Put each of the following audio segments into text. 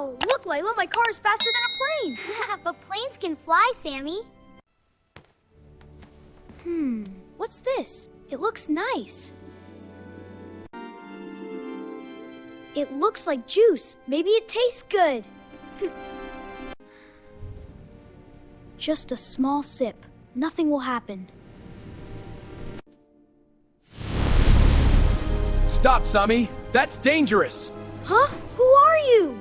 Whoa! Look, Layla, my car is faster than a plane! But planes can fly, Sammy. What's this? It looks nice. It looks like juice. Maybe it tastes good. Just a small sip. Nothing will happen. Stop, Sami! That's dangerous! Huh? Who are you?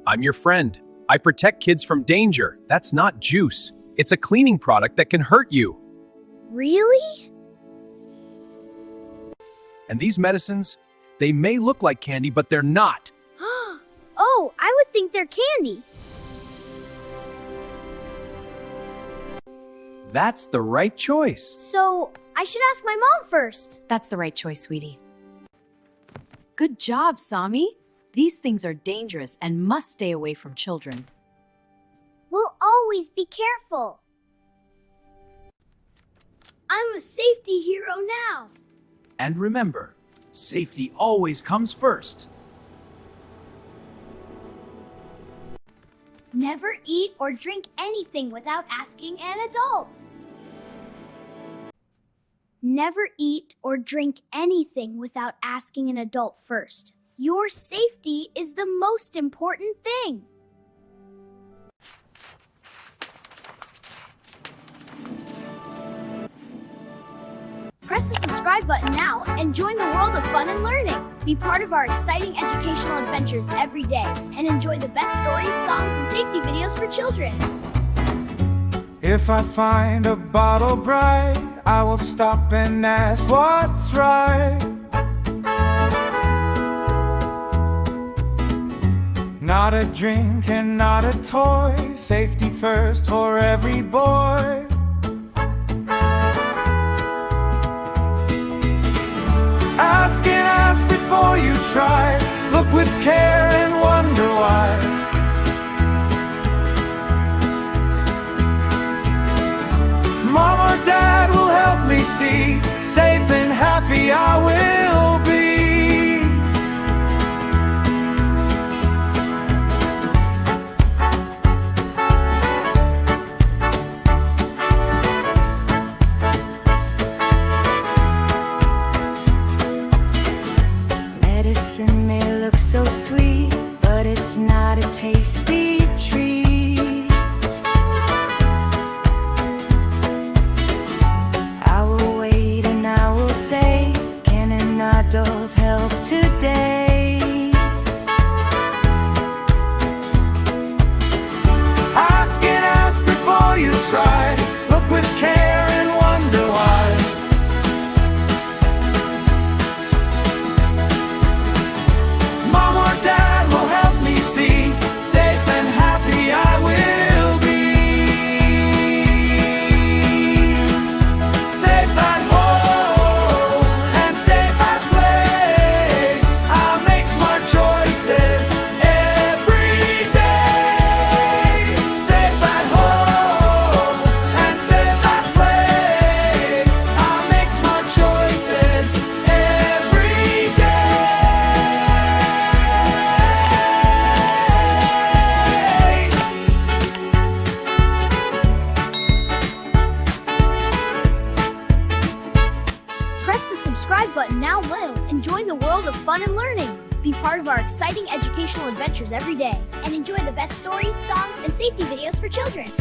I'm your friend. I protect kids from danger. That's not juice. It's a cleaning product that can hurt you. Really? And these medicines, they may look like candy, but they're not. Oh, I would think they're candy. That's the right choice. So, I should ask my mom first. That's the right choice, sweetie. Good job, Sami. These things are dangerous and must stay away from children. We'll always be careful. I'm a safety hero now. And remember, safety always comes first. Never eat or drink anything without asking an adult. Never eat or drink anything without asking an adult first. Your safety is the most important thing. Press the subscribe button now and join the world of fun and learning. Be part of our exciting educational adventures every day and enjoy the best stories, songs, and safety videos for children. If I find a bottle bright, I will stop and ask what's right. Not a drink and not a toy, safety first for every boy. Ask before you try. Look with care and wonder why. Mom or Dad will help me see. Safe and happy I will be. Medicine may look so sweet, but it's not a tasty treat. I will wait and I will say, can an adult help today? Ask before you try. Look with care and wonder why. Mom or Dad will help me see. Safe and happy I will be. Safe at home and safe at play. I make smart choices every day. Safe at home and safe at play. I make smart choices every day. Press the subscribe button now and join the world of fun and learning. Be part of our exciting educational adventures every day and enjoy the best stories, songs, and safety videos for children.